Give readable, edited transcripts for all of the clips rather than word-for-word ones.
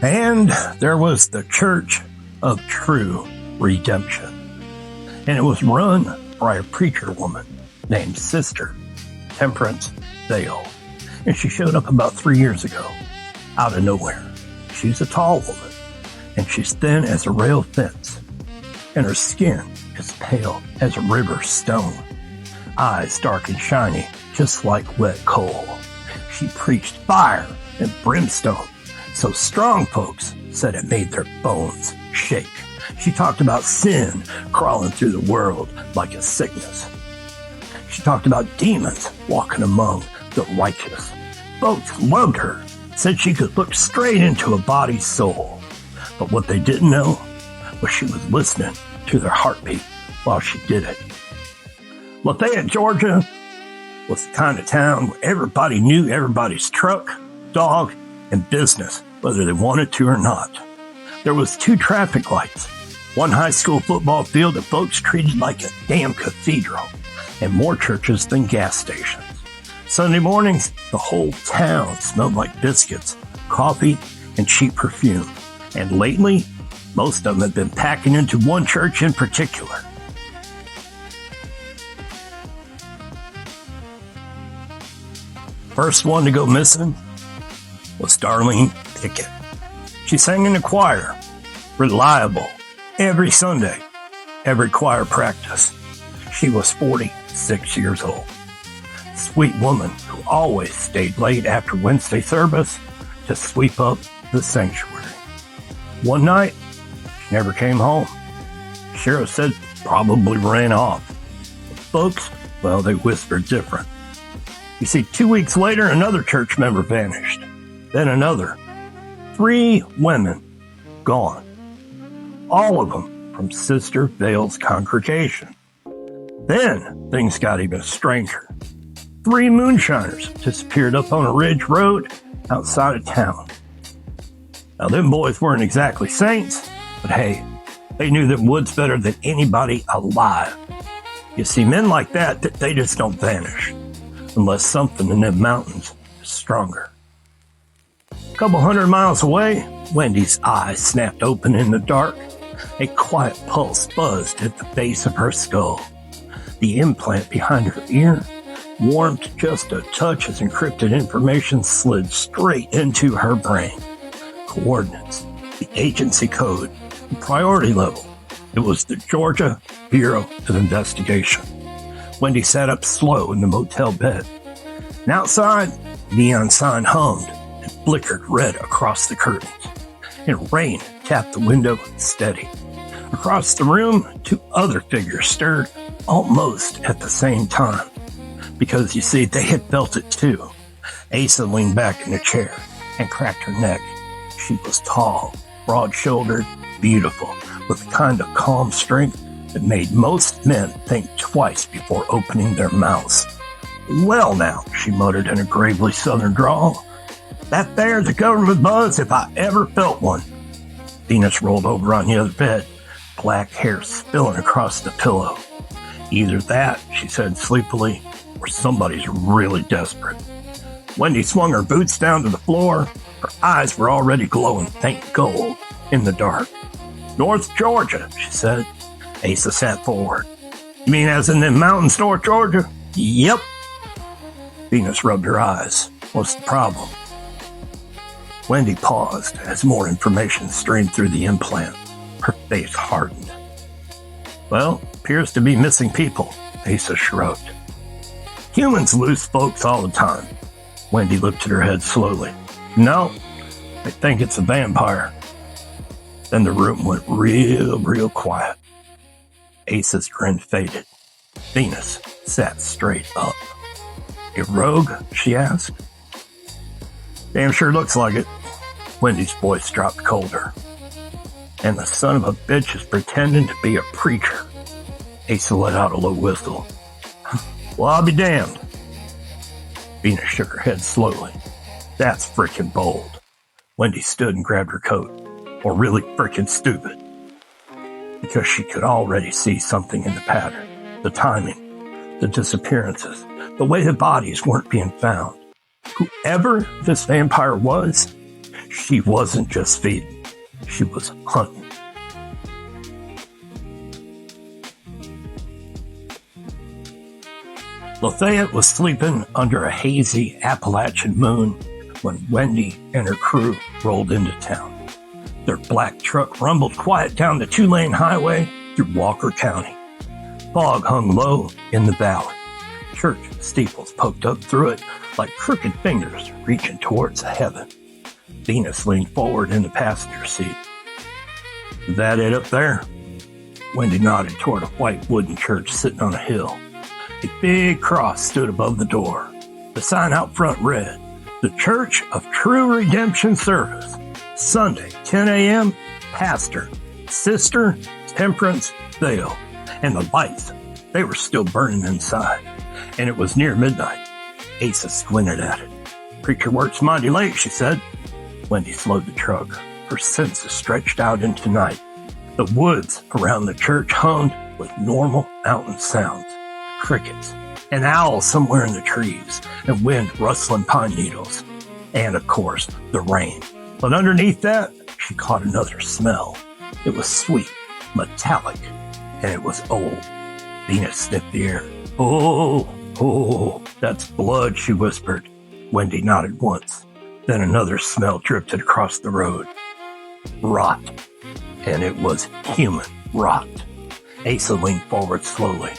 And there was the Church of True Redemption. And it was run by a preacher woman named Sister Temperance Vale. And she showed up about 3 years ago, out of nowhere. She's a tall woman, and she's thin as a rail fence, and her skin is pale as a river stone, eyes dark and shiny, just like wet coal. She preached fire and brimstone, so strong folks said it made their bones shake. She talked about sin crawling through the world like a sickness. She talked about demons walking among the righteous. Folks loved her, said she could look straight into a body's soul. But what they didn't know was she was listening to their heartbeat while she did it. LaFayette, Georgia was the kind of town where everybody knew everybody's truck, dog, and business, whether they wanted to or not. There was 2 traffic lights, 1 high school football field that folks treated like a damn cathedral, and more churches than gas stations. Sunday mornings, the whole town smelled like biscuits, coffee, and cheap perfume. And lately, most of them have been packing into one church in particular. First one to go missing was Darlene Pickett. She sang in the choir, reliable, every Sunday, every choir practice. She was 46 years old. Sweet woman who always stayed late after Wednesday service to sweep up the sanctuary. One night, she never came home. Sheriff said probably ran off. But folks, well, they whispered different. You see, 2 weeks later, another church member vanished. Then another. 3 women gone. All of them from Sister Vale's congregation. Then things got even stranger. 3 Moonshiners disappeared up on a ridge road outside of town. Now, them boys weren't exactly saints, but hey, they knew them woods better than anybody alive. You see, men like that, they just don't vanish unless something in them mountains is stronger. A couple 100 miles away, Wendy's eyes snapped open in the dark. A quiet pulse buzzed at the base of her skull. The implant behind her ear warmed just a touch as encrypted information slid straight into her brain. Coordinates, the agency code, the priority level. It was the Georgia Bureau of Investigation. Wendy sat up slow in the motel bed. And outside, neon sign hummed and flickered red across the curtains. And rain tapped the window steady. Across the room, 2 other figures stirred almost at the same time. Because, you see, they had felt it too. Asa leaned back in the chair and cracked her neck. She was tall, broad-shouldered, beautiful, with the kind of calm strength that made most men think twice before opening their mouths. Well now, she muttered in a gravely southern drawl. That there's a government buzz if I ever felt one. Venus rolled over on the other bed, black hair spilling across the pillow. Either that, she said sleepily, or somebody's really desperate. Wendy swung her boots down to the floor. Her eyes were already glowing faint gold in the dark. North Georgia, she said. Asa sat forward. You mean as in the mountains, North Georgia? Yep. Venus rubbed her eyes. What's the problem? Wendy paused as more information streamed through the implant. Her face hardened. Well, appears to be missing people, Asa shrugged. Humans lose folks all the time. Wendy lifted her head slowly. No, I think it's a vampire. Then the room went real quiet. Asa's grin faded. Venus sat straight up. A rogue? She asked. Damn sure looks like it. Wendy's voice dropped colder. And the son of a bitch is pretending to be a preacher. Asa let out a low whistle. Well, I'll be damned. Venus shook her head slowly. That's frickin' bold. Wendy stood and grabbed her coat. Or really frickin' stupid. Because she could already see something in the pattern. The timing. The disappearances. The way the bodies weren't being found. Whoever this vampire was, She wasn't just feeding, she was hunting. LaFayette was sleeping under a hazy Appalachian moon when Wendy and her crew rolled into town. Their black truck rumbled quiet down the 2-lane highway through Walker County. Fog hung low in the valley. Church steeples poked up through it like crooked fingers reaching towards heaven. Venus leaned forward in the passenger seat. "Is that it up there?" Wendy nodded toward a white wooden church sitting on a hill. A big cross stood above the door. The sign out front read, "The Church of True Redemption Service, Sunday, 10 a.m., Pastor, Sister Temperance Vale." And the lights, they were still burning inside. And it was near midnight. Asa squinted at it. "Preacher works mighty late," she said. Wendy slowed the truck. Her senses stretched out into night. The woods around the church hummed with normal mountain sounds. Crickets, an owl somewhere in the trees, and wind rustling pine needles. And, of course, the rain. But underneath that, she caught another smell. It was sweet, metallic, and it was old. Venus sniffed the air. Oh, that's blood," she whispered. Wendy nodded once. Then another smell drifted across the road. Rot. And it was human rot. Asa leaned forward slowly.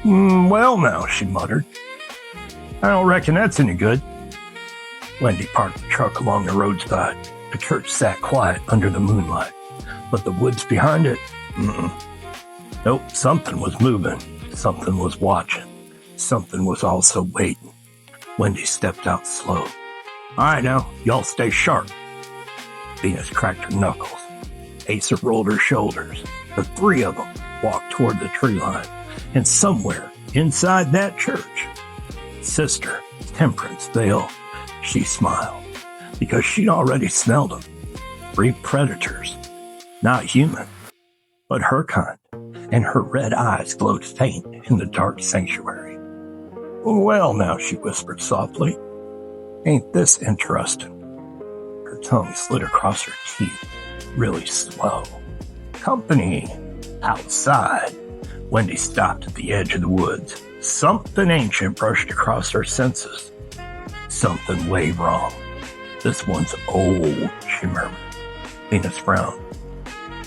Well now," she muttered. "I don't reckon that's any good." Wendy parked the truck along the roadside. The church sat quiet under the moonlight. But the woods behind it? Nope, something was moving. Something was watching. Something was also waiting. Wendy stepped out slow. "All right now, y'all stay sharp." Venus cracked her knuckles. Asa rolled her shoulders. The three of them walked toward the tree line. And somewhere inside that church, Sister Temperance Vale, she smiled, because she'd already smelled them. 3 predators, not human, but her kind, and her red eyes glowed faint in the dark sanctuary. "Well now," she whispered softly, "ain't this interesting?" Her tongue slid across her teeth, really slow. "Company outside." Wendy stopped at the edge of the woods. Something ancient brushed across her senses. Something way wrong. "This one's old," she murmured. Venus frowned.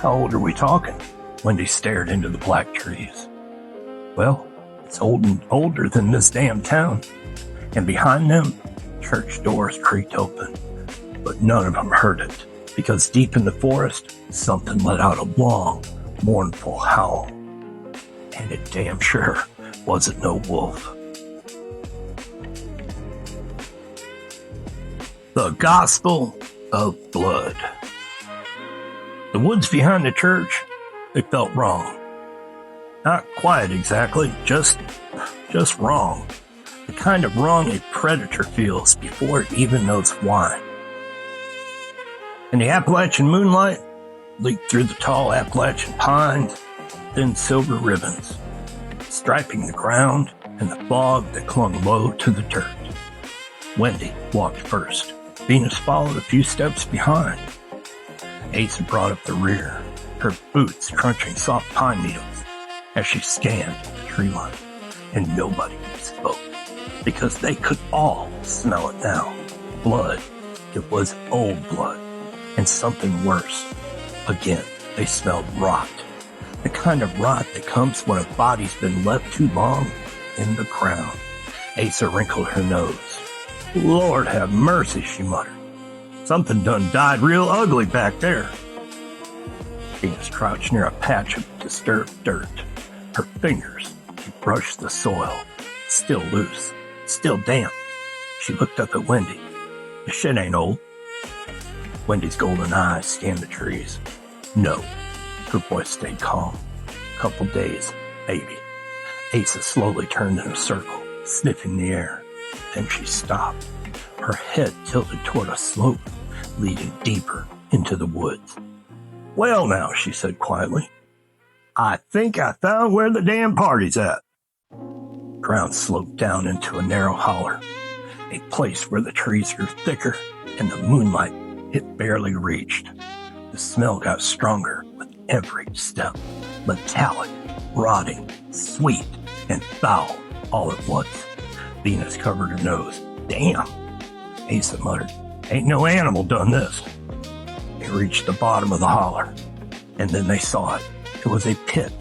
"How old are we talking?" Wendy stared into the black trees. "Well, it's older than this damn town." And behind them, church doors creaked open. But none of them heard it, because deep in the forest, something let out a long, mournful howl. And it damn sure wasn't no wolf. The Gospel of Blood. The woods behind the church, they felt wrong. Not quiet exactly, just wrong. The kind of wrong a predator feels before it even knows why. And the Appalachian moonlight leaked through the tall Appalachian pines, thin silver ribbons, striping the ground and the fog that clung low to the dirt. Wendy walked first. Venus followed a few steps behind. Asa brought up the rear, her boots crunching soft pine needles as she scanned the tree line. And nobody spoke, because they could all smell it now. Blood. It was old blood. And something worse. Again, they smelled rot. The kind of rot that comes when a body's been left too long in the ground. Asa wrinkled her nose. "Lord have mercy," she muttered. "Something done died real ugly back there." Venus crouched near a patch of disturbed dirt. Her fingers brushed the soil. Still loose. Still damp. She looked up at Wendy. "The shit ain't old." Wendy's golden eyes scanned the trees. "No." Her voice stayed calm. "Couple days, maybe." Asa slowly turned in a circle, sniffing the air. Then she stopped. Her head tilted toward a slope, leading deeper into the woods. "Well now," she said quietly, "I think I found where the damn party's at." Ground sloped down into a narrow holler, a place where the trees grew thicker and the moonlight It barely reached. The smell got stronger with every step. Metallic, rotting, sweet, and foul all at once. Venus covered her nose. Damn, Asa muttered. Ain't no animal done this. They reached the bottom of the holler, and then they saw it. It was a pit,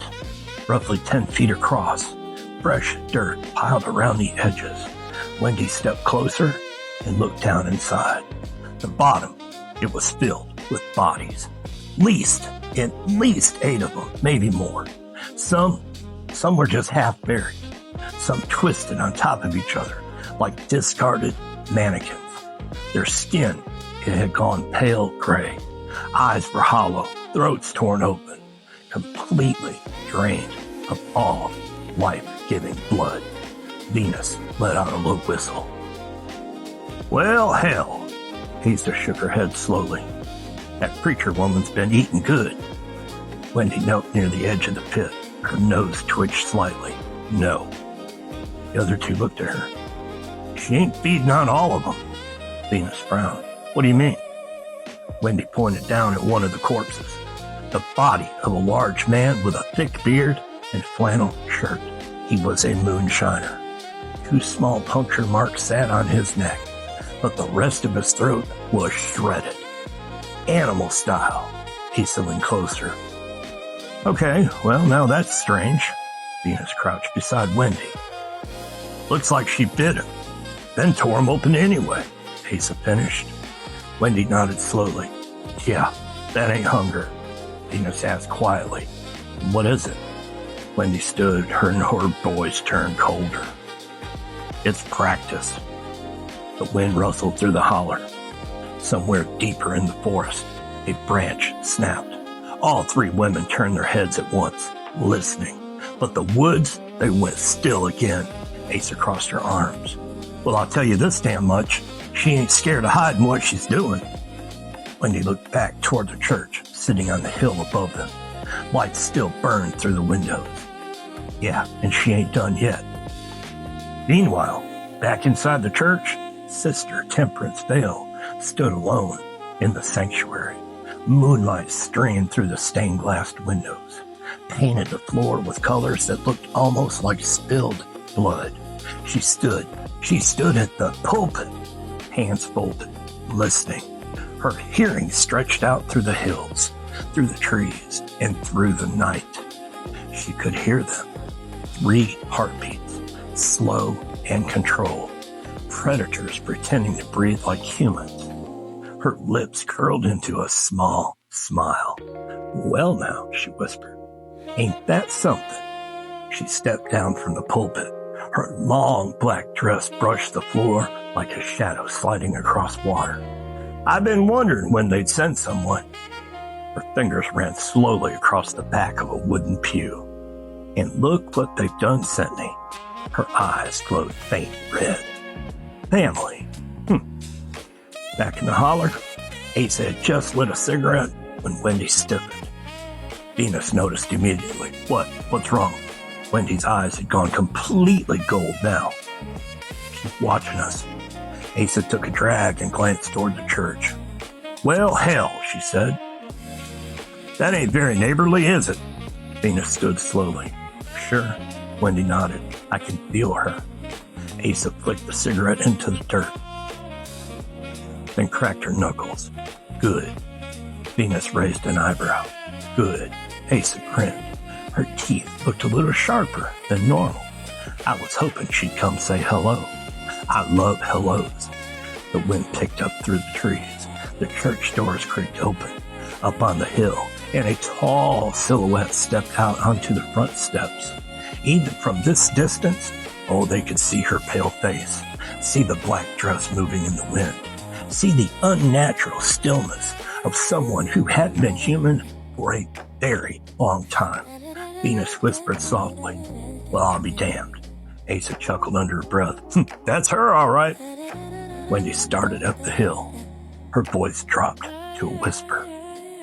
roughly 10 feet across, fresh dirt piled around the edges. Wendy stepped closer and looked down inside. The bottom, it was filled with bodies. At least 8 of them, maybe more. Some were just half buried. Some twisted on top of each other like discarded mannequins. Their skin, it had gone pale gray. Eyes were hollow, throats torn open, completely drained of all life-giving blood. Venus let out a low whistle. Well, hell, Asa shook her head slowly. That preacher woman's been eating good. Wendy knelt near the edge of the pit. Her nose twitched slightly. No. The other two looked at her. She ain't feeding on all of them. Venus frowned. What do you mean? Wendy pointed down at one of the corpses. The body of a large man with a thick beard and flannel shirt. He was a moonshiner. 2 small puncture marks sat on his neck, but the rest of his throat was shredded. Animal style. Asa leaned closer. Okay, well, now that's strange. Venus crouched beside Wendy. Looks like she bit him, then tore him open anyway, Asa finished. Wendy nodded slowly. Yeah, that ain't hunger, Venus asked quietly. What is it? Wendy stood, her voice turned colder. It's practice. The wind rustled through the holler. Somewhere deeper in the forest, a branch snapped. All 3 women turned their heads at once, listening. But the woods, they went still again. Asa crossed her arms. Well, I'll tell you this damn much. She ain't scared of hiding what she's doing. Wendy looked back toward the church, sitting on the hill above them. Lights still burned through the windows. Yeah, and she ain't done yet. Meanwhile, back inside the church, Sister Temperance Vale stood alone in the sanctuary. Moonlight streamed through the stained glass windows, painted the floor with colors that looked almost like spilled blood. She stood at the pulpit, hands folded, listening. Her hearing stretched out through the hills, through the trees, and through the night. She could hear them. 3 heartbeats, slow and controlled. Predators pretending to breathe like humans. Her lips curled into a small smile. Well now, she whispered, ain't that something? She stepped down from the pulpit. Her long black dress brushed the floor like a shadow sliding across water. I've been wondering when they'd send someone. Her fingers ran slowly across the back of a wooden pew. And look what they've done sent me. Her eyes glowed faint red. Family. Back in the holler, Asa had just lit a cigarette when Wendy stiffened. Venus noticed immediately. What's wrong? Wendy's eyes had gone completely gold now. She's watching us. Asa took a drag and glanced toward the church. Well, hell, she said. That ain't very neighborly, is it? Venus stood slowly. Sure, Wendy nodded. I can feel her. Asa flicked the cigarette into the dirt, then cracked her knuckles. Good. Venus raised an eyebrow. Good. Asa grinned. Her teeth looked a little sharper than normal. I was hoping she'd come say hello. I love hellos. The wind picked up through the trees. The church doors creaked open. Up on the hill, and a tall silhouette stepped out onto the front steps. Even from this distance, they could see her pale face, see the black dress moving in the wind, see the unnatural stillness of someone who hadn't been human for a very long time. Venus whispered softly, well, I'll be damned. Asa chuckled under her breath. That's her, all right. Wendy started up the hill. Her voice dropped to a whisper.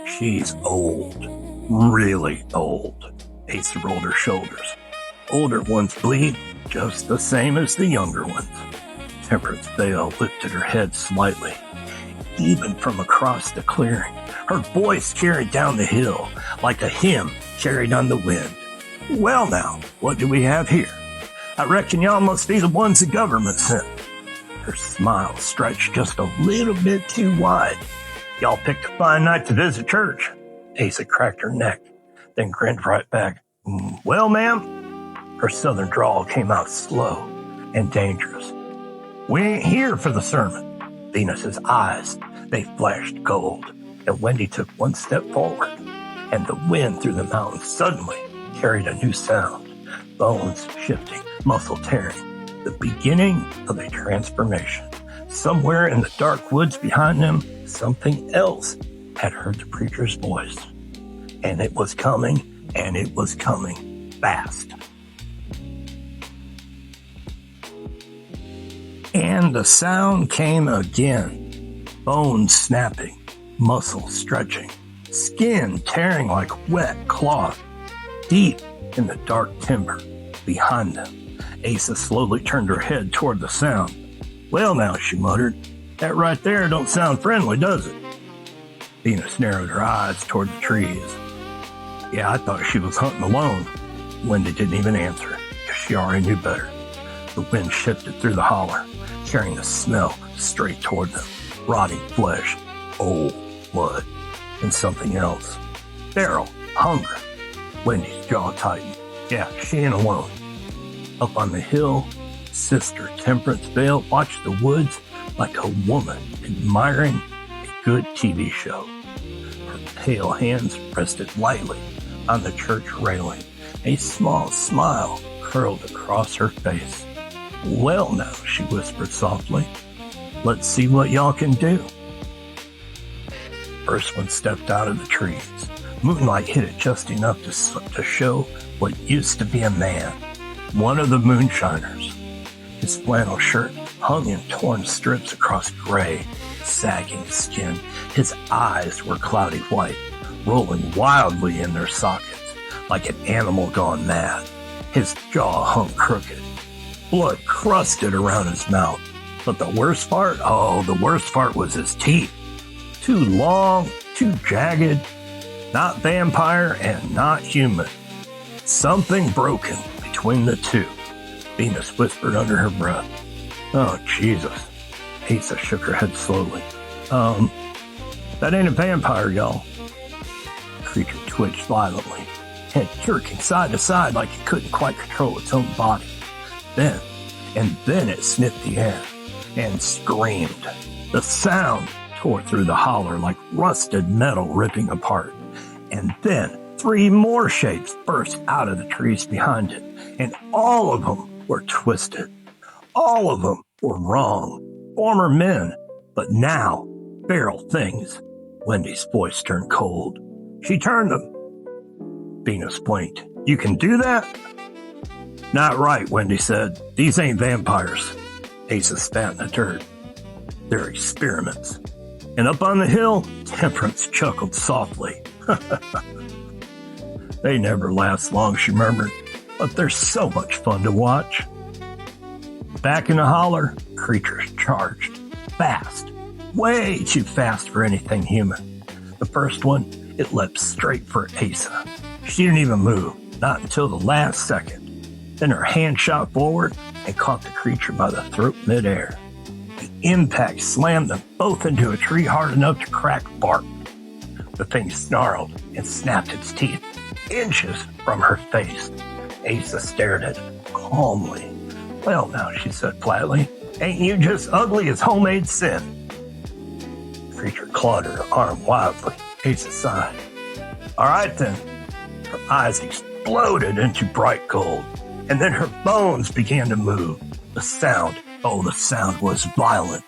She's old, really old. Asa rolled her shoulders. Older ones bleed just the same as the younger ones. Temperance Vale lifted her head slightly. even from across the clearing. Her voice carried down the hill like a hymn carried on the wind. Well now, what do we have here? I reckon y'all must be the ones the government sent. Her smile stretched just a little bit too wide. Y'all picked a fine night to visit church. Asa cracked her neck, then grinned right back. Well, ma'am? Her southern drawl came out slow and dangerous. We ain't here for the sermon. Venus's eyes, they flashed gold, and Wendy took one step forward, and the wind through the mountains suddenly carried a new sound, bones shifting, muscle tearing, the beginning of a transformation. Somewhere in the dark woods behind them, something else had heard the preacher's voice, and it was coming fast. And the sound came again, bones snapping, muscles stretching, skin tearing like wet cloth. Deep in the dark timber behind them, Asa slowly turned her head toward the sound. Well now, she muttered, that right there don't sound friendly, does it? Venus narrowed her eyes toward the trees. Yeah, I thought she was hunting alone. Wendy didn't even answer, because she already knew better. The wind shifted through the holler, carrying the smell straight toward them. Rotting flesh, old blood, and something else. Feral hunger. Wendy's jaw tightened. Yeah, she ain't alone. Up on the hill, Sister Temperance Vale watched the woods like a woman admiring a good TV show. Her pale hands rested lightly on the church railing. A small smile curled across her face. Well now, she whispered softly, let's see what y'all can do. First one stepped out of the trees. Moonlight hit it just enough to show what used to be a man, one of the Moonshiners. His flannel shirt hung in torn strips across gray, sagging skin. His eyes were cloudy white, rolling wildly in their sockets, like an animal gone mad. His jaw hung crooked. Blood crusted around his mouth. But the worst part was his teeth. Too long, too jagged, not vampire and not human. Something broken between the two, Venus whispered under her breath. Oh, Jesus. Asa shook her head slowly. That ain't a vampire, y'all. The creature twitched violently, head jerking side to side like it couldn't quite control its own body. Then it sniffed the air and screamed. The sound tore through the holler like rusted metal ripping apart. And then 3 more shapes burst out of the trees behind it, and all of them were twisted. All of them were wrong. Former men, but now feral things. Wendy's voice turned cold. She turned them. Venus blinked. You can do that? Not right, Wendy said. These ain't vampires. Asa spat in the dirt. They're experiments. And up on the hill, Temperance chuckled softly. They never last long, she murmured, but they're so much fun to watch. Back in the holler, creatures charged. Fast. Way too fast for anything human. The first one, it leapt straight for Asa. She didn't even move, not until the last second. Then her hand shot forward and caught the creature by the throat midair. The impact slammed them both into a tree hard enough to crack bark. The thing snarled and snapped its teeth inches from her face. Asa stared at it calmly. Well now, she said flatly, ain't you just ugly as homemade sin? The creature clawed her arm wildly. Asa sighed. All right then. Her eyes exploded into bright gold, and then her bones began to move. The sound was violent.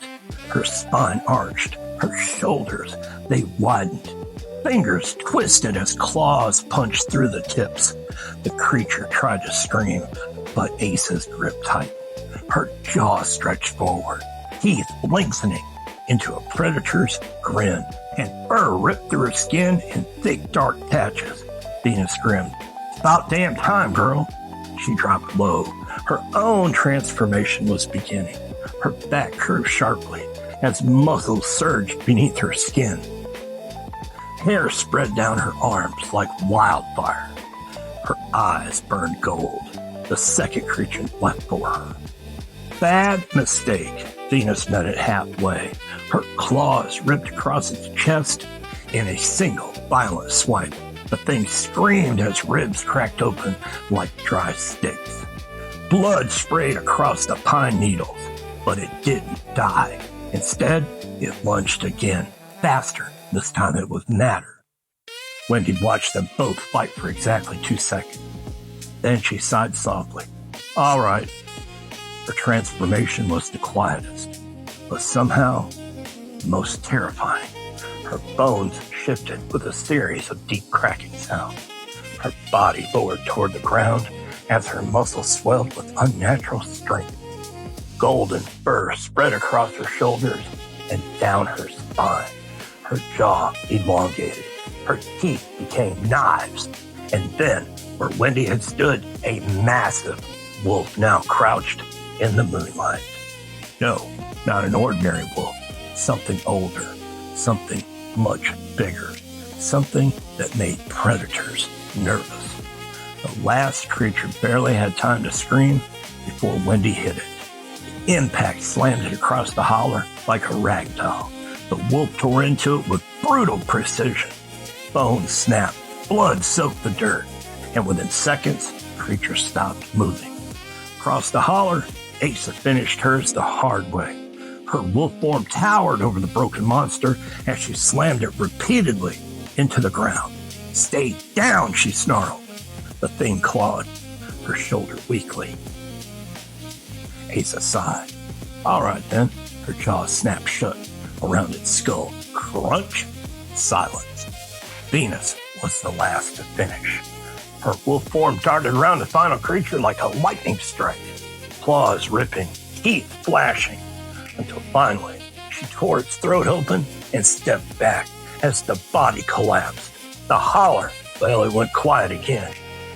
Her spine arched. Her shoulders, they widened. Fingers twisted as claws punched through the tips. The creature tried to scream, but Asa's grip tightened. Her jaw stretched forward, teeth lengthening into a predator's grin, and fur ripped through her skin in thick, dark patches. Venus grinned. About damn time, girl. She dropped low. Her own transformation was beginning. Her back curved sharply, as muscles surged beneath her skin. Hair spread down her arms like wildfire. Her eyes burned gold, the second creature left for her. Bad mistake. Venus met it halfway. Her claws ripped across its chest in a single violent swipe. The thing screamed as ribs cracked open like dry sticks. Blood sprayed across the pine needles, but it didn't die. Instead, it lunged again, faster. This time it was madder. Wendy watched them both fight for exactly 2 seconds. Then she sighed softly. All right. Her transformation was the quietest, but somehow the most terrifying. Her bones shifted with a series of deep cracking sounds. Her body lowered toward the ground as her muscles swelled with unnatural strength. Golden fur spread across her shoulders and down her spine. Her jaw elongated. Her teeth became knives. And then, where Wendy had stood, a massive wolf now crouched in the moonlight. No, not an ordinary wolf. Something older. Something much bigger. Something that made predators nervous. The last creature barely had time to scream before Wendy hit it. The impact slammed it across the holler like a rag doll. The wolf tore into it with brutal precision. Bones snapped, blood soaked the dirt, and within seconds, the creature stopped moving. Across the holler, Asa finished hers the hard way. Her wolf form towered over the broken monster as she slammed it repeatedly into the ground. Stay down, she snarled. The thing clawed her shoulder weakly. Asa sighed. All right then. Her jaw snapped shut around its skull. Crunch. Silence. Venus was the last to finish. Her wolf form darted around the final creature like a lightning strike, claws ripping, teeth flashing, until finally she tore its throat open and stepped back as the body collapsed. The holler finally went quiet again,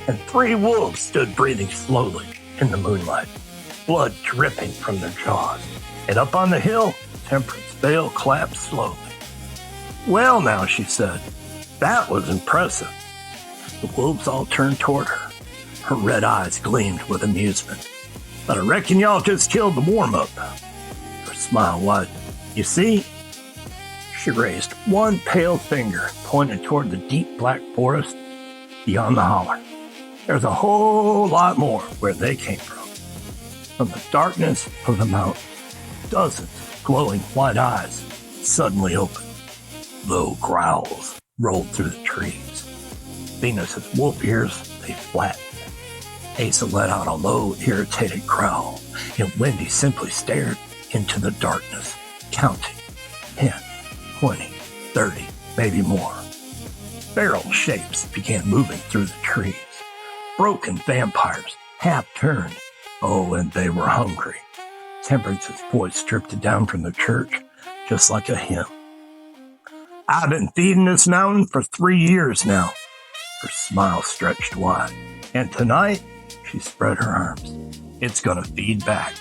and 3 wolves stood breathing slowly in the moonlight, blood dripping from their jaws. And up on the hill, Temperance Vale clapped slowly. Well now, she said, that was impressive. The wolves all turned toward her. Her red eyes gleamed with amusement. But I reckon y'all just killed the warm-up. Her smile widened. You see? She raised one pale finger, pointed toward the deep black forest beyond the holler. There's a whole lot more where they came from. From the darkness of the mountain, dozens of glowing white eyes suddenly opened. Low growls rolled through the trees. Venus's wolf ears, they flattened. Asa let out a low, irritated growl, and Wendy simply stared into the darkness, counting 10, 20, 30, maybe more. Feral shapes began moving through the trees. Broken vampires, half-turned. Oh, and they were hungry. Temperance's voice drifted down from the church, just like a hymn. I've been feeding this mountain for 3 years now. Her smile stretched wide. And tonight, she spread her arms. It's gonna feed back.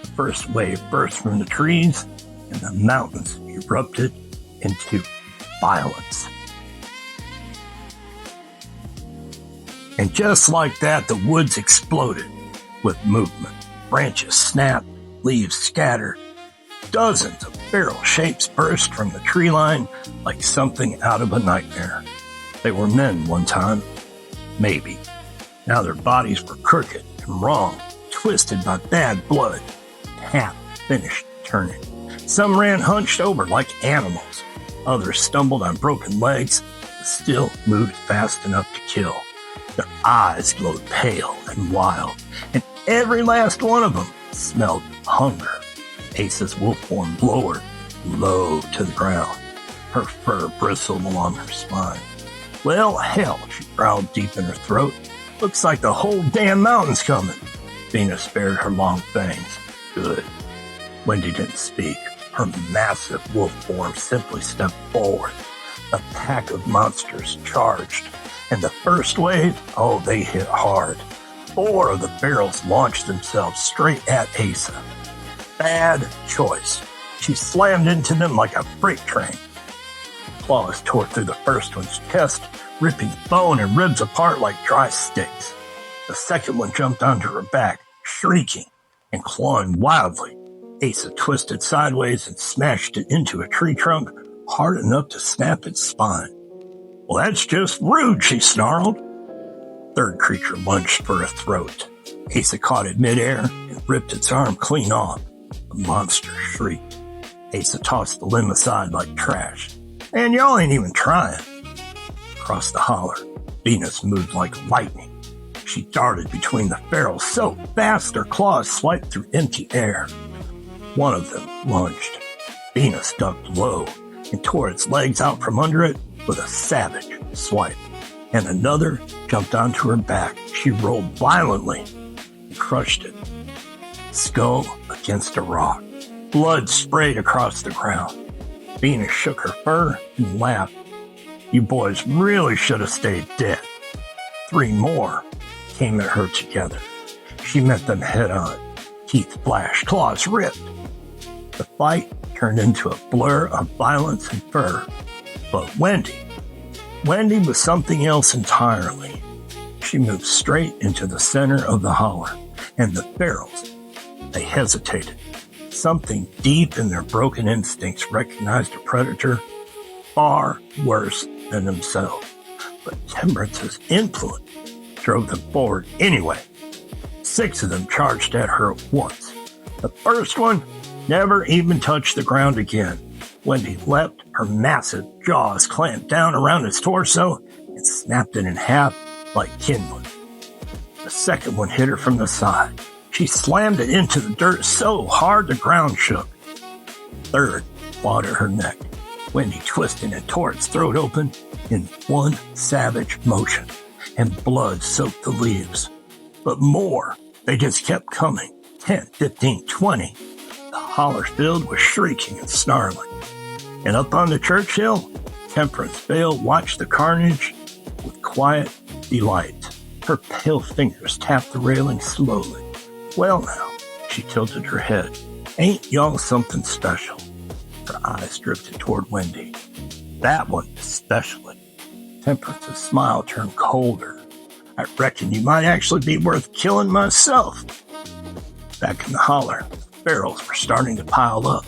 The first wave burst from the trees, and the mountains erupted into violence. And just like that, the woods exploded with movement. Branches snapped, leaves scattered. Dozens of feral shapes burst from the tree line like something out of a nightmare. They were men one time. Maybe. Now their bodies were crooked and wrong, twisted by bad blood, half finished turning. Some ran hunched over like animals. Others stumbled on broken legs, but still moved fast enough to kill. Their eyes glowed pale and wild, and every last one of them smelled hunger. Asa's wolf form lowered low to the ground. Her fur bristled along her spine. Well, hell, she growled deep in her throat. Looks like the whole damn mountain's coming. Venus bared her long fangs. Good. Wendy didn't speak. Her massive wolf form simply stepped forward. A pack of monsters charged. And the first wave, oh, they hit hard. 4 of the barrels launched themselves straight at Asa. Bad choice. She slammed into them like a freight train. Claws tore through the first one's chest, ripping bone and ribs apart like dry sticks. The second one jumped onto her back, shrieking and clawing wildly. Asa twisted sideways and smashed it into a tree trunk hard enough to snap its spine. "Well, that's just rude," she snarled. Third creature lunged for her throat. Asa caught it midair and ripped its arm clean off. The monster shrieked. Asa tossed the limb aside like trash. "Man, y'all ain't even trying." Across the holler, Venus moved like lightning. She darted between the ferals so fast her claws swiped through empty air. One of them lunged. Venus ducked low and tore its legs out from under it with a savage swipe. And another jumped onto her back. She rolled violently and crushed it. Skull against a rock. Blood sprayed across the ground. Venus shook her fur and laughed. "You boys really should have stayed dead." 3 more came at her together. She met them head on. Teeth flashed, claws ripped. The fight turned into a blur of violence and fur. But Wendy was something else entirely. She moved straight into the center of the holler, and the ferals, they hesitated. Something deep in their broken instincts recognized a predator far worse than themselves. But Temperance's influence drove them forward anyway. 6 of them charged at her at once. The first one never even touched the ground again. Wendy leapt, her massive jaws clamped down around its torso and snapped it in half like kindling. The second one hit her from the side. She slammed it into the dirt so hard the ground shook. Third clawed at her neck. Wendy twisted and tore its throat open in one savage motion, and blood soaked the leaves. But more, they just kept coming. 10, 15, 20. The holler filled with shrieking and snarling. And up on the church hill, Temperance Vale watched the carnage with quiet delight. Her pale fingers tapped the railing slowly. "Well now," she tilted her head, "ain't y'all something special?" Her eyes drifted toward Wendy. "That one especially." Temperance's smile turned colder. "I reckon you might actually be worth killing myself." Back in the holler, ferals were starting to pile up.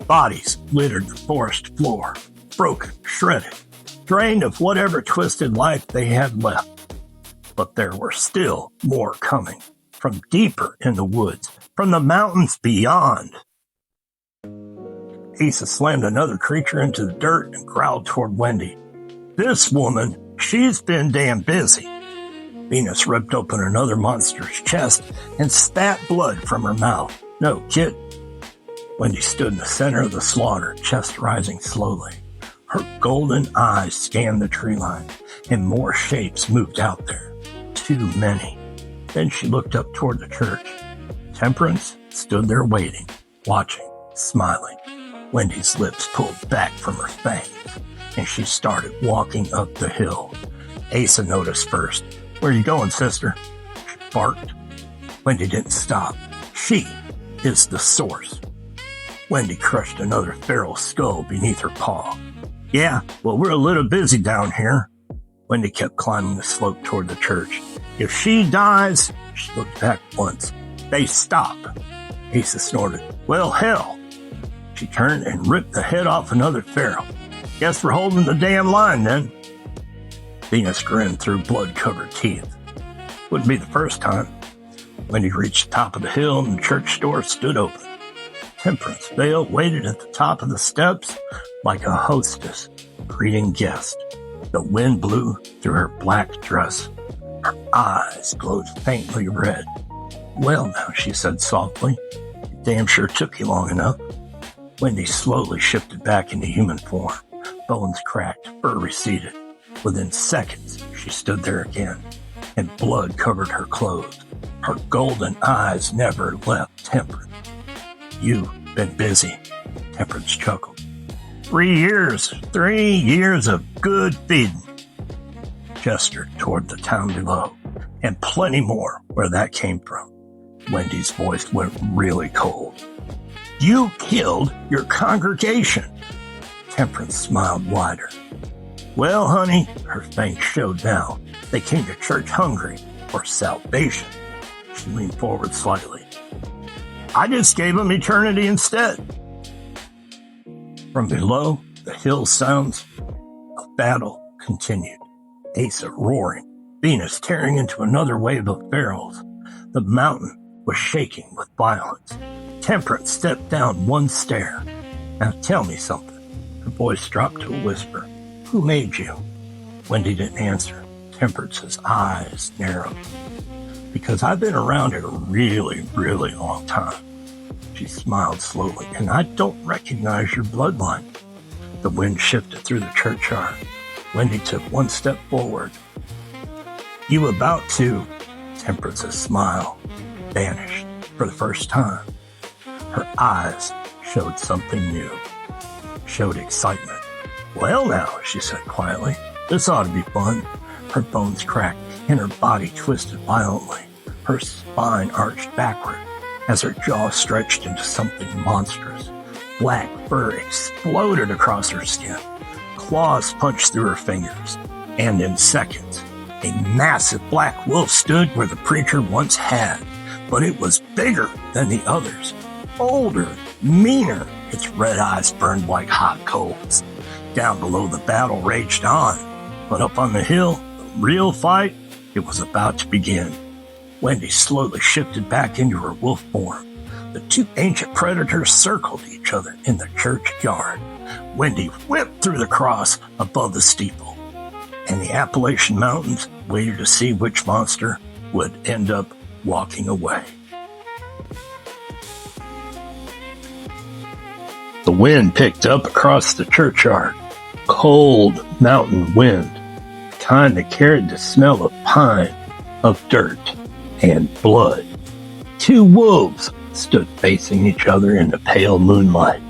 Bodies littered the forest floor, broken, shredded, drained of whatever twisted life they had left. But there were still more coming, from deeper in the woods, from the mountains beyond. Asa slammed another creature into the dirt and growled toward Wendy. "This woman, she's been damn busy." Venus ripped open another monster's chest and spat blood from her mouth. "No, kid." Wendy stood in the center of the slaughter, chest rising slowly. Her golden eyes scanned the tree line, and more shapes moved out there. Too many. Then she looked up toward the church. Temperance stood there waiting, watching, smiling. Wendy's lips pulled back from her fangs, and she started walking up the hill. Asa noticed first. "Where you going, sister?" She barked. Wendy didn't stop. She is the source. Wendy crushed another feral skull beneath her paw. "Yeah, well, we're a little busy down here." Wendy kept climbing the slope toward the church. "If she dies," she looked back once, "they stop." Asa snorted. "Well, hell." She turned and ripped the head off another feral. "Guess we're holding the damn line then." Venus grinned through blood-covered teeth. Wouldn't be the first time. Wendy reached the top of the hill and the church door stood open. Temperance Vale waited at the top of the steps like a hostess greeting guests. The wind blew through her black dress. Her eyes glowed faintly red. "Well now," she said softly, "it damn sure took you long enough." Wendy slowly shifted back into human form. Bones cracked, fur receded. Within seconds, she stood there again, and blood covered her clothes. Her golden eyes never left Temperance. "You've been busy," Temperance chuckled. 3 years. 3 years of good feeding." Gestured toward the town below, and plenty more where that came from. Wendy's voice went really cold. You killed your congregation. Temperance smiled wider. Well, honey, her fangs showed now. They came to church hungry for salvation. She leaned forward slightly. I just gave them eternity instead. From below, the hill sounds of battle continued. Asa roaring, Venus tearing into another wave of barrels. The mountain was shaking with violence. Temperance stepped down one stair. Now tell me something. Her voice dropped to a whisper. Who made you? Wendy didn't answer. Temperance's eyes narrowed. Because I've been around here a really, really long time. She smiled slowly, and I don't recognize your bloodline. The wind shifted through the churchyard. Wendy took one step forward. You about to? Temperance's smile vanished for the first time. Her eyes showed something new. Showed excitement. Well now, she said quietly, this ought to be fun. Her bones cracked and her body twisted violently. Her spine arched backward as her jaw stretched into something monstrous. Black fur exploded across her skin. Claws punched through her fingers. And in seconds, a massive black wolf stood where the preacher once had. But it was bigger than the others. Older, meaner. Its red eyes burned like hot coals. Down below, the battle raged on. But up on the hill, the real fight, it was about to begin. Wendy slowly shifted back into her wolf form. The two ancient predators circled each other in the churchyard. Wendy whipped through the cross above the steeple, and the Appalachian Mountains waited to see which monster would end up walking away. The wind picked up across the churchyard. Cold mountain wind, kind that carried the smell of pine, of dirt, and blood. Two wolves stood facing each other in the pale moonlight.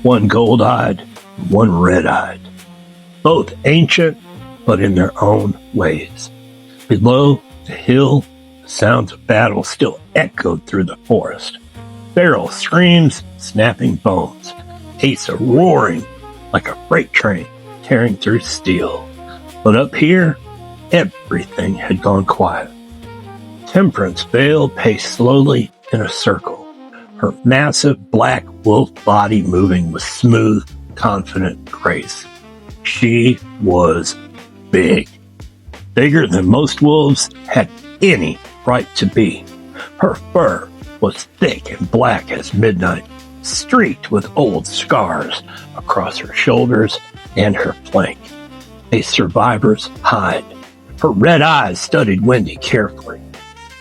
One gold-eyed, one red-eyed. Both ancient, but in their own ways. Below the hill, the sounds of battle still echoed through the forest. Feral screams, snapping bones. Asa roaring like a freight train tearing through steel. But up here, everything had gone quiet. Temperance Vale paced slowly in a circle, her massive black wolf body moving with smooth, confident grace. She was big. Bigger than most wolves had any right to be. Her fur was thick and black as midnight, streaked with old scars across her shoulders and her flank. A survivor's hide. Her red eyes studied Wendy carefully.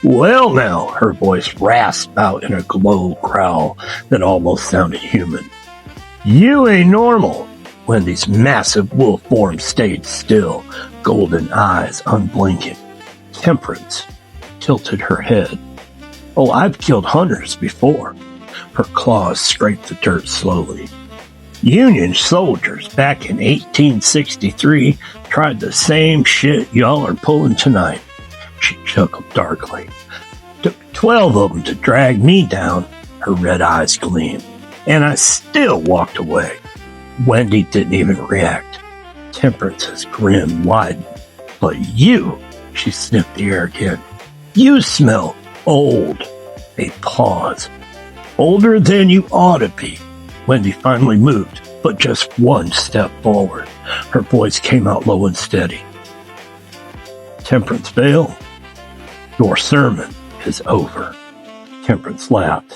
Well now, her voice rasped out in a low growl that almost sounded human. You ain't normal. Wendy's massive wolf form stayed still, golden eyes unblinking. Temperance tilted her head. Oh, I've killed hunters before. Her claws scraped the dirt slowly. Union soldiers back in 1863 tried the same shit y'all are pulling tonight. She chuckled darkly. Took 12 of them to drag me down. Her red eyes gleamed. And I still walked away. Wendy didn't even react. Temperance's grin widened. But you, she sniffed the air again. You smell old. A pause. Older than you ought to be. Wendy finally moved, but just one step forward. Her voice came out low and steady. Temperance Vale, your sermon is over. Temperance laughed.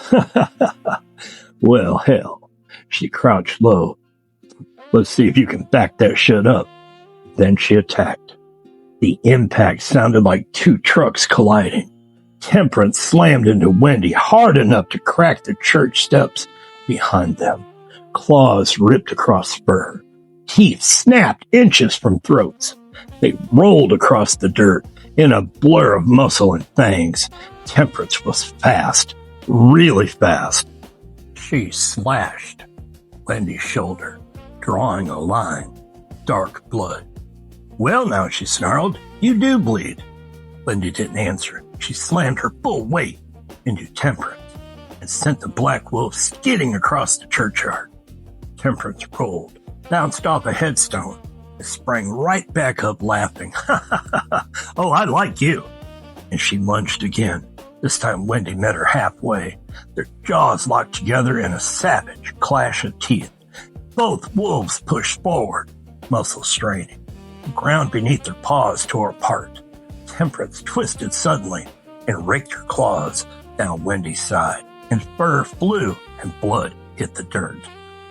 Well, hell. She crouched low. Let's see if you can back that shit up. Then she attacked. The impact sounded like two trucks colliding. Temperance slammed into Wendy hard enough to crack the church steps behind them. Claws ripped across fur. Teeth snapped inches from throats. They rolled across the dirt in a blur of muscle and fangs. Temperance was fast, really fast. She slashed Wendy's shoulder, drawing a line. Dark blood. Well now, she snarled, you do bleed. Wendy didn't answer. She slammed her full weight into Temperance. and sent the black wolf skidding across the churchyard. Temperance rolled, bounced off a headstone, and sprang right back up laughing. "Oh, I like you." And she lunged again. This time Wendy met her halfway. Their jaws locked together in a savage clash of teeth. Both wolves pushed forward, muscles straining. The ground beneath their paws tore apart. Temperance twisted suddenly and raked her claws down Wendy's side, and fur flew and blood hit the dirt.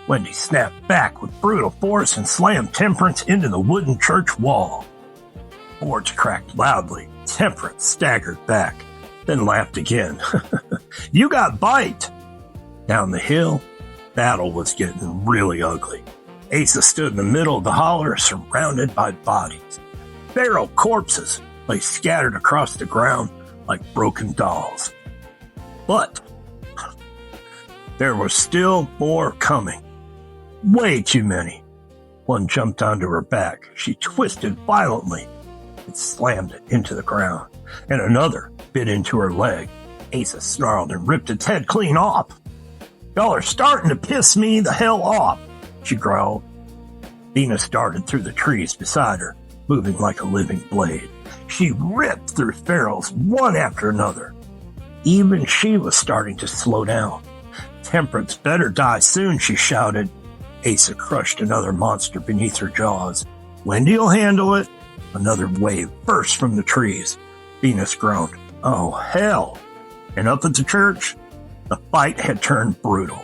Wendy snapped back with brutal force and slammed Temperance into the wooden church wall. Boards cracked loudly. Temperance staggered back, then laughed again. "You got bite!" Down the hill, battle was getting really ugly. Asa stood in the middle of the holler, surrounded by bodies. Feral corpses lay scattered across the ground like broken dolls. But there was still more coming. Way too many. One jumped onto her back. She twisted violently and slammed it into the ground, and another bit into her leg. Asa snarled and ripped its head clean off. "Y'all are starting to piss me the hell off," she growled. Venus darted through the trees beside her, moving like a living blade. She ripped through ferals one after another. Even she was starting to slow down. "Temperance better die soon," she shouted. Asa crushed another monster beneath her jaws. "Wendy'll handle it." Another wave burst from the trees. Venus groaned, "Oh, hell." And up at the church, the fight had turned brutal.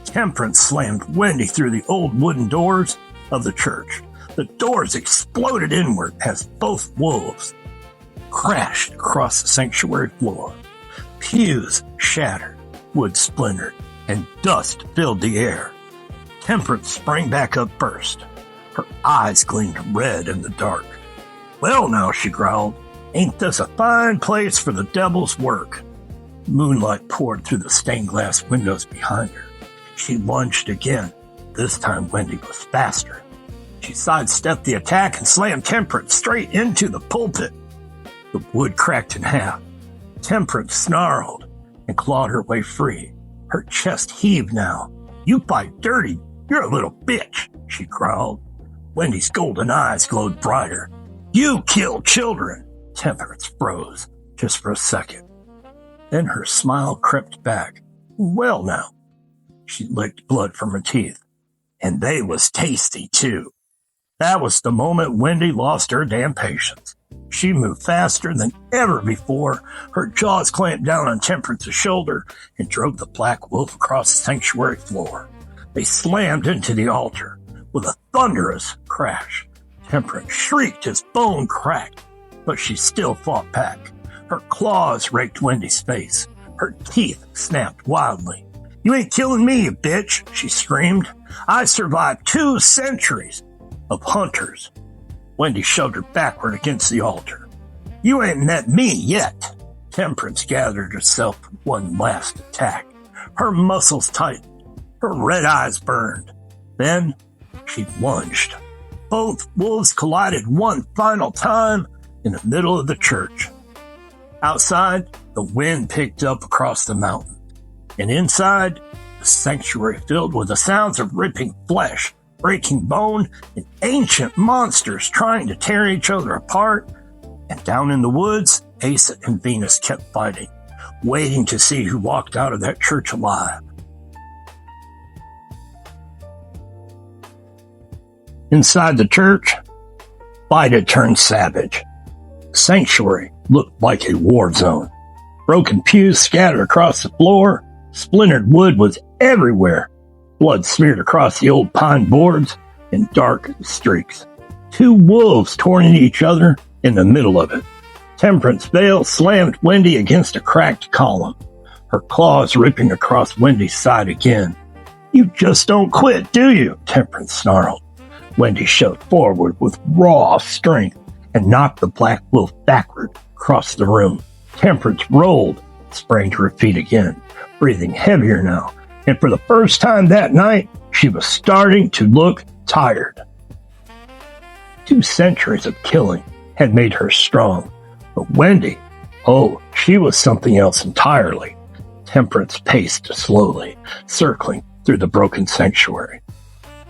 Temperance slammed Wendy through the old wooden doors of the church. The doors exploded inward as both wolves crashed across the sanctuary floor. Pews shattered, wood splintered, and dust filled the air. Temperance sprang back up first. Her eyes gleamed red in the dark. "Well now," she growled, "ain't this a fine place for the devil's work?" Moonlight poured through the stained glass windows behind her. She lunged again. This time Wendy was faster. She sidestepped the attack and slammed Temperance straight into the pulpit. The wood cracked in half. Temperance snarled and clawed her way free. Her chest heaved now. "You fight dirty. You're a little bitch," she growled. Wendy's golden eyes glowed brighter. "You kill children." Temperance froze just for a second. Then her smile crept back. "Well now." She licked blood from her teeth. "And they was tasty too." That was the moment Wendy lost her damn patience. She moved faster than ever before. Her jaws clamped down on Temperance's shoulder and drove the black wolf across the sanctuary floor. They slammed into the altar with a thunderous crash. Temperance shrieked as bone cracked, but she still fought back. Her claws raked Wendy's face. Her teeth snapped wildly. "You ain't killing me, you bitch," she screamed. "I survived 2 centuries of hunters." Wendy shoved her backward against the altar. "You ain't met me yet." Temperance gathered herself for one last attack. Her muscles tightened. Her red eyes burned. Then she lunged. Both wolves collided one final time in the middle of the church. Outside, the wind picked up across the mountain. And inside, the sanctuary filled with the sounds of ripping flesh, breaking bone, and ancient monsters trying to tear each other apart. And down in the woods, Asa and Venus kept fighting, waiting to see who walked out of that church alive. Inside the church, fight had turned savage. The sanctuary looked like a war zone. Broken pews scattered across the floor, splintered wood was everywhere, blood smeared across the old pine boards in dark streaks. 2 wolves torn at each other in the middle of it. Temperance Vale slammed Wendy against a cracked column, her claws ripping across Wendy's side again. "You just don't quit, do you?" Temperance snarled. Wendy shoved forward with raw strength and knocked the black wolf backward across the room. Temperance rolled, sprang to her feet again, breathing heavier now, and for the first time that night, she was starting to look tired. 2 centuries of killing had made her strong, but Wendy, oh, she was something else entirely. Temperance paced slowly, circling through the broken sanctuary.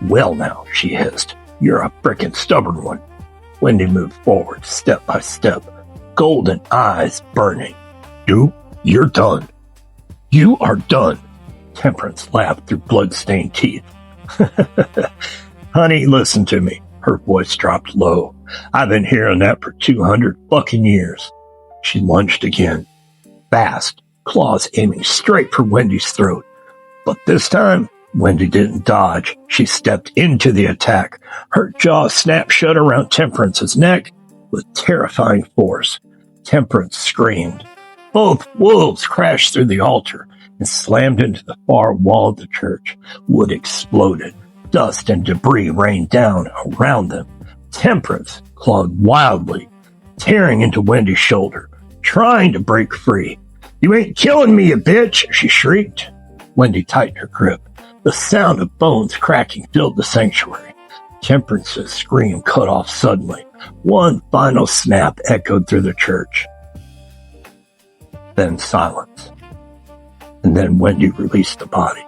"Well now," she hissed, "you're a frickin' stubborn one." Wendy moved forward, step by step, golden eyes burning. You're done. You are done." Temperance laughed through blood-stained teeth. "Honey, listen to me." Her voice dropped low. "I've been hearing that for 200 fucking years." She lunged again, fast, claws aiming straight for Wendy's throat. But this time, Wendy didn't dodge. She stepped into the attack. Her jaw snapped shut around Temperance's neck with terrifying force. Temperance screamed. Both wolves crashed through the altar and slammed into the far wall of the church. Wood exploded. Dust and debris rained down around them. Temperance clawed wildly, tearing into Wendy's shoulder, trying to break free. "You ain't killing me, you bitch!" she shrieked. Wendy tightened her grip. The sound of bones cracking filled the sanctuary. Temperance's scream cut off suddenly. One final snap echoed through the church. Then silence. And then Wendy released the body.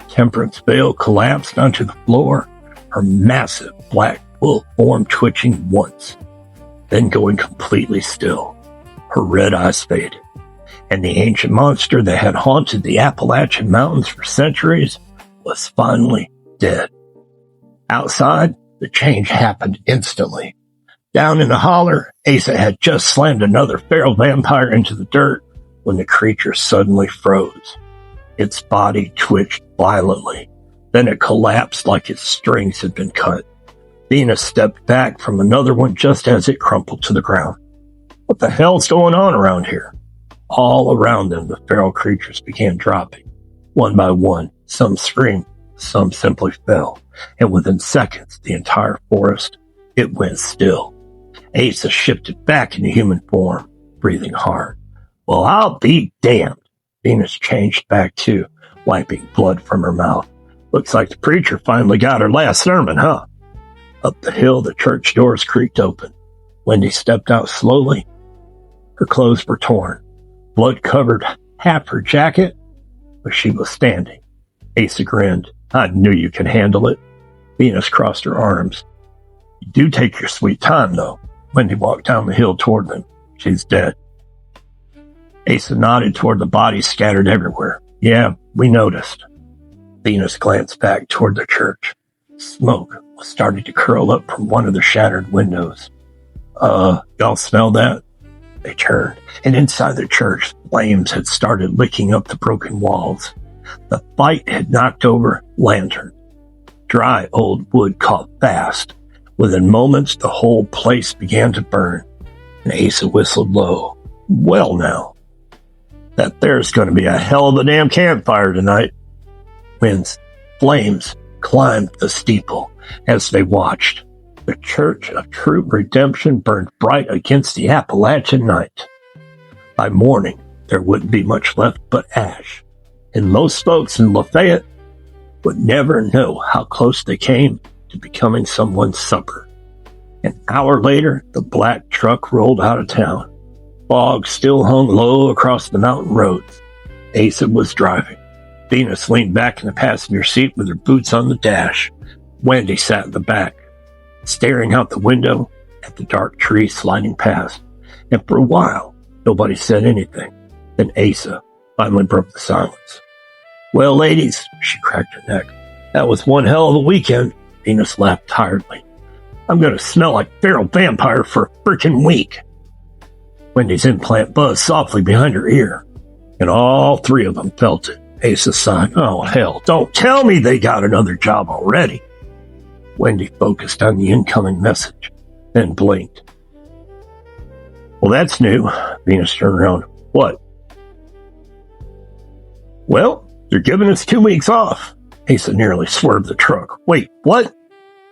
Temperance Vale collapsed onto the floor, her massive black wolf form twitching once, then going completely still. Her red eyes faded, and the ancient monster that had haunted the Appalachian Mountains for centuries was finally dead. Outside, the change happened instantly. Down in the holler, Asa had just slammed another feral vampire into the dirt when the creature suddenly froze. Its body twitched violently. Then it collapsed like its strings had been cut. Venus stepped back from another one just as it crumpled to the ground. What the hell's going on around here? All around them, the feral creatures began dropping. One by one, some screamed, some simply fell. And within seconds, the entire forest, it went still. Asa shifted back into human form, breathing hard. "Well, I'll be damned." Venus changed back too, wiping blood from her mouth. "Looks like the preacher finally got her last sermon, huh?" Up the hill, the church doors creaked open. Wendy stepped out slowly. Her clothes were torn. Blood covered half her jacket, but she was standing. Asa grinned. "I knew you could handle it." Venus crossed her arms. "You do take your sweet time, though." Wendy walked down the hill toward them. "She's dead." Asa nodded toward the bodies scattered everywhere. "Yeah, we noticed." Venus glanced back toward the church. Smoke was starting to curl up from one of the shattered windows. Y'all smell that?" They turned, and inside the church, flames had started licking up the broken walls. The fight had knocked over lanterns. Dry old wood caught fast. Within moments, the whole place began to burn, and Asa whistled low. "Well now, that there's going to be a hell of a damn campfire tonight." Flames climbed the steeple as they watched. The Church of True Redemption burned bright against the Appalachian night. By morning, there wouldn't be much left but ash, and most folks in LaFayette would never know how close they came to becoming someone's supper. An hour later, the black truck rolled out of town. Fog still hung low across the mountain roads. Asa was driving. Venus leaned back in the passenger seat with her boots on the dash. Wendy sat in the back, staring out the window at the dark trees sliding past. And for a while, nobody said anything. Then Asa finally broke the silence. "Well, ladies," she cracked her neck, "that was one hell of a weekend." Venus laughed tiredly. "I'm going to smell like feral vampire for a frickin' week." Wendy's implant buzzed softly behind her ear, and all three of them felt it. Asa sighed. "Oh, hell, don't tell me they got another job already." Wendy focused on the incoming message, then blinked. "Well, that's new." Venus turned around. "What?" "Well, they're giving us 2 weeks off." Asa nearly swerved the truck. "Wait, what?"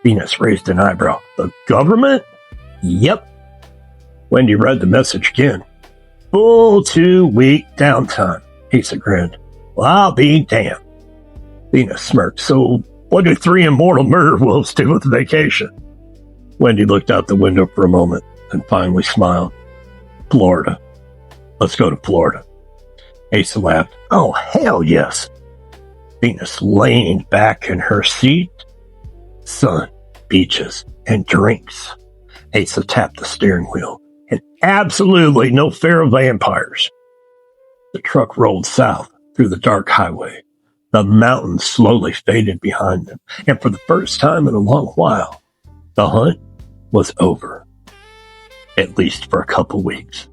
Venus raised an eyebrow. "The government?" "Yep." Wendy read the message again. "Full 2-week downtime." Asa grinned. "Well, I'll be damned." Venus smirked. "So what do 3 immortal murder wolves do with vacation?" Wendy looked out the window for a moment and finally smiled. "Florida. Let's go to Florida." Asa laughed. Oh, hell yes. Venus leaned back in her seat. Sun, beaches, and drinks. Asa tapped the steering wheel. And absolutely no fear of vampires. The truck rolled south through the dark highway. The mountains slowly faded behind them, and for the first time in a long while, the hunt was over. At least for a couple weeks.